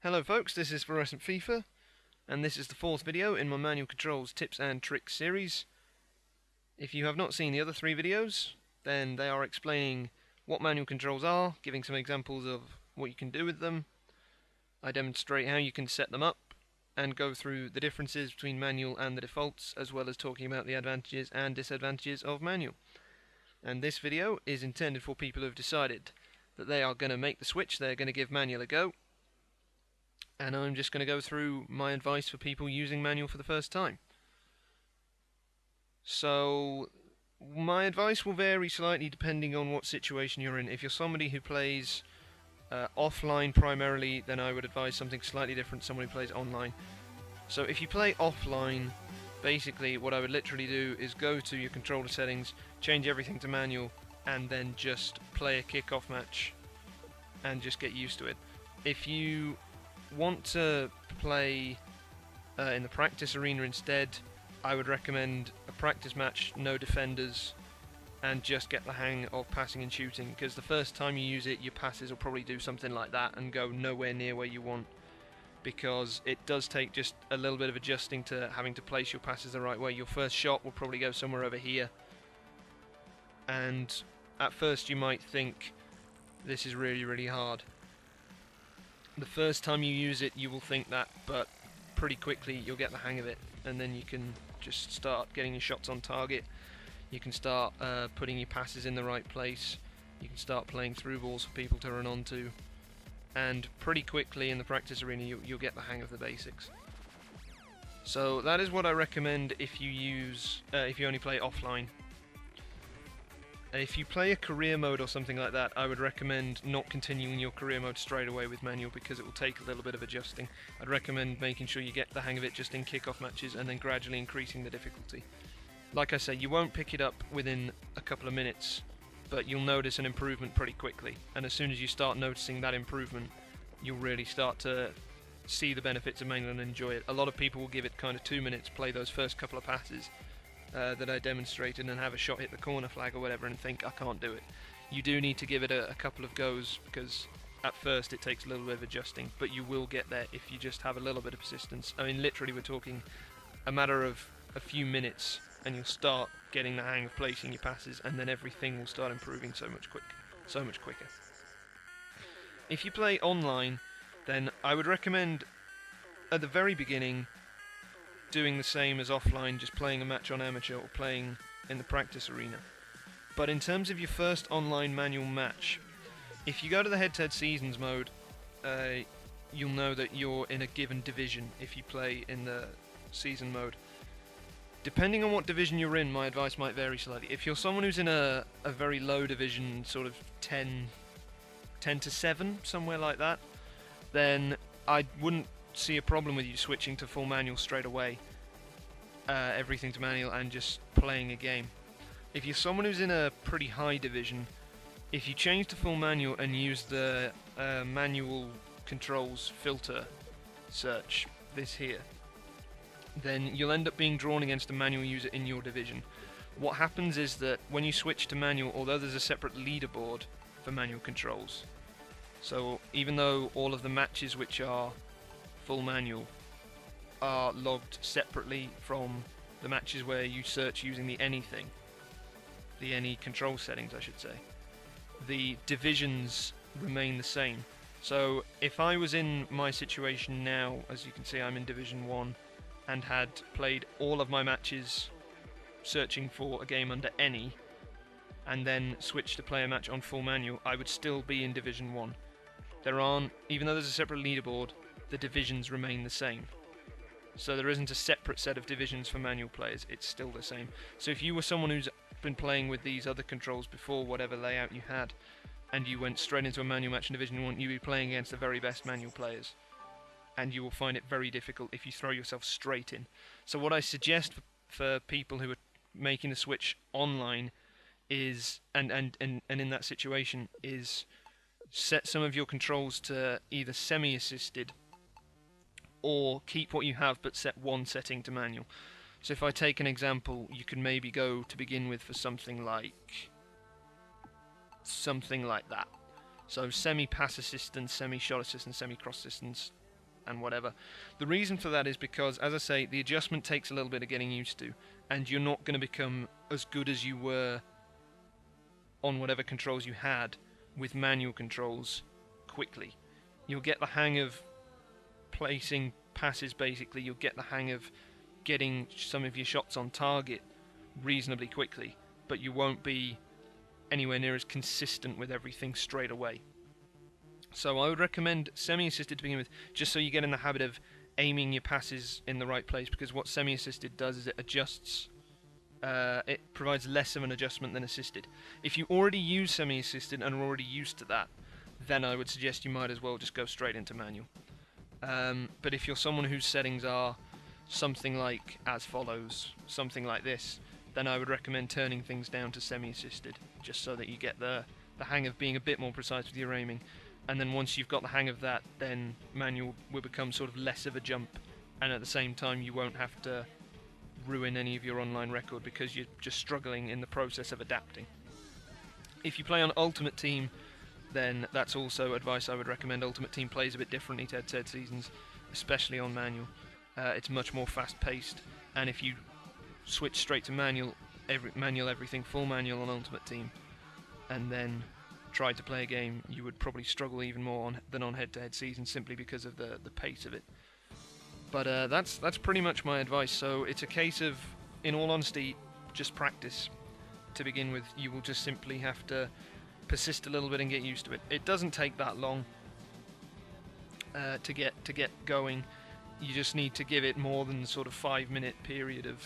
Hello folks, this is Fluorescent FIFA, and this is the fourth video in my Manual Controls Tips and Tricks series. If you have not seen the other three videos, then they are explaining what manual controls are, giving some examples of what you can do with them. I demonstrate how you can set them up, and go through the differences between manual and the defaults, as well as talking about the advantages and disadvantages of manual. And this video is intended for people who have decided that they are going to make the switch, they're going to give manual a go. And I'm just going to go through my advice for people using manual for the first time. So, my advice will vary slightly depending on what situation you're in. If you're somebody who plays offline primarily, then I would advise something slightly different to someone who plays online. So if you play offline, basically what I would literally do is go to your controller settings, change everything to manual, and then just play a kickoff match and just get used to it. If you want to play in the practice arena instead, I would recommend a practice match, no defenders, and just get the hang of passing and shooting, because the first time you use it, your passes will probably do something like that and go nowhere near where you want, because it does take just a little bit of adjusting to having to place your passes the right way. Your first shot will probably go somewhere over here, and at first you might think this is really hard. The first time you use it you will think that, but pretty quickly you'll get the hang of it, and then you can just start getting your shots on target. You can start putting your passes in the right place. You can start playing through balls for people to run onto, and pretty quickly in the practice arena you'll get the hang of the basics. So that is what I recommend if you use if you only play offline. If you play a career mode or something like that, I would recommend not continuing your career mode straight away with manual, because it will take a little bit of adjusting. I'd recommend making sure you get the hang of it just in kickoff matches, and then gradually increasing the difficulty. Like I say, you won't pick it up within a couple of minutes, but you'll notice an improvement pretty quickly, and as soon as you start noticing that improvement, you'll really start to see the benefits of manual and enjoy it. A lot of people will give it kind of 2 minutes, play those first couple of passes that I demonstrated, and have a shot hit the corner flag or whatever and think, I can't do it. You do need to give it a couple of goes, because at first it takes a little bit of adjusting, but you will get there if you just have a little bit of persistence. I mean, literally we're talking a matter of a few minutes and you'll start getting the hang of placing your passes, and then everything will start improving so much quicker. If you play online, then I would recommend at the very beginning doing the same as offline, just playing a match on amateur or playing in the practice arena. But in terms of your first online manual match, if you go to the head-to-head seasons mode, you'll know that you're in a given division if you play in the season mode. Depending on what division you're in, my advice might vary slightly. If you're someone who's in a very low division, sort of 10 to 7, somewhere like that, then I wouldn't see a problem with you switching to full manual straight away, everything to manual, and just playing a game. If you're someone who's in a pretty high division, if you change to full manual and use the manual controls filter search, this here, then you'll end up being drawn against a manual user in your division. What happens is that when you switch to manual, although there's a separate leaderboard for manual controls, so even though all of the matches which are full manual are logged separately from the matches where you search using the any control settings I should say, the divisions remain the same. So if I was in my situation now, as you can see I'm in Division 1, and had played all of my matches searching for a game under any, and then switched to play a match on full manual, I would still be in Division 1. Even though there's a separate leaderboard, the divisions remain the same. So there isn't a separate set of divisions for manual players, it's still the same. So if you were someone who's been playing with these other controls before, whatever layout you had, and you went straight into a manual match in Division 1, you'd be playing against the very best manual players, and you will find it very difficult if you throw yourself straight in. So what I suggest for people who are making the switch online is, and in that situation, is set some of your controls to either semi-assisted or keep what you have but set one setting to manual. So if I take an example, you can maybe go to begin with for something like something like that. So semi-pass assistance, semi-shot assistance, semi-cross assistance, and whatever. The reason for that is because, as I say, the adjustment takes a little bit of getting used to, and you're not going to become as good as you were on whatever controls you had with manual controls quickly. You'll get the hang of placing passes, basically. You'll get the hang of getting some of your shots on target reasonably quickly, but you won't be anywhere near as consistent with everything straight away. So I would recommend semi-assisted to begin with, just so you get in the habit of aiming your passes in the right place, because what semi-assisted does is it adjusts, it provides less of an adjustment than assisted. If you already use semi-assisted and are already used to that, then I would suggest you might as well just go straight into manual. But if you're someone whose settings are something like as follows, something like this, then I would recommend turning things down to semi-assisted, just so that you get the hang of being a bit more precise with your aiming. And then once you've got the hang of that, then manual will become sort of less of a jump, and at the same time you won't have to ruin any of your online record because you're just struggling in the process of adapting. If you play on Ultimate Team, then that's also advice I would recommend. Ultimate Team plays a bit differently to head-to-head seasons, especially on manual. It's much more fast-paced, and if you switch straight to manual everything, full manual on Ultimate Team, and then tried to play a game, you would probably struggle even more than on head-to-head season, simply because of the pace of it. But that's pretty much my advice. So it's a case of, in all honesty, just practice to begin with. You will just simply have to persist a little bit and get used to it. It doesn't take that long to get going. You just need to give it more than sort of 5-minute period of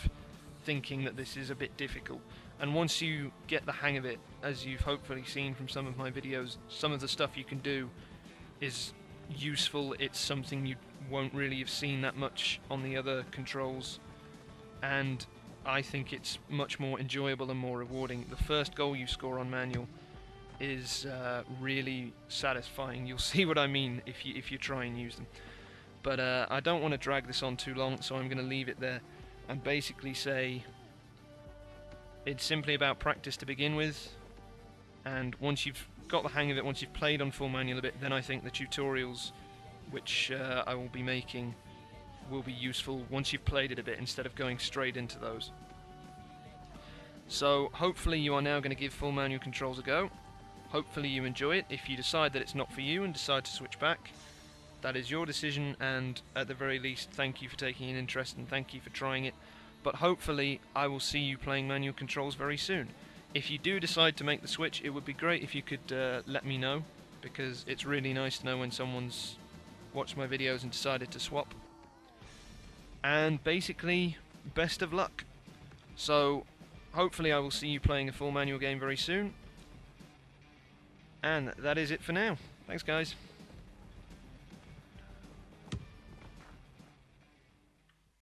thinking that this is a bit difficult. And once you get the hang of it, as you've hopefully seen from some of my videos, some of the stuff you can do is useful. It's something you won't really have seen that much on the other controls, and I think it's much more enjoyable and more rewarding. The first goal you score on manual is really satisfying. You'll see what I mean if you try and use them. But I don't want to drag this on too long, so I'm going to leave it there and basically say it's simply about practice to begin with, and once you've got the hang of it, once you've played on full manual a bit, then I think the tutorials which I will be making will be useful once you've played it a bit, instead of going straight into those. So hopefully you are now going to give full manual controls a go. Hopefully you enjoy it. If you decide that it's not for you and decide to switch back, that is your decision, and at the very least, thank you for taking an interest and thank you for trying it. But hopefully I will see you playing manual controls very soon. If you do decide to make the switch, it would be great if you could let me know, because it's really nice to know when someone's watched my videos and decided to swap. And basically, best of luck. So hopefully I will see you playing a full manual game very soon. And that is it for now. Thanks guys.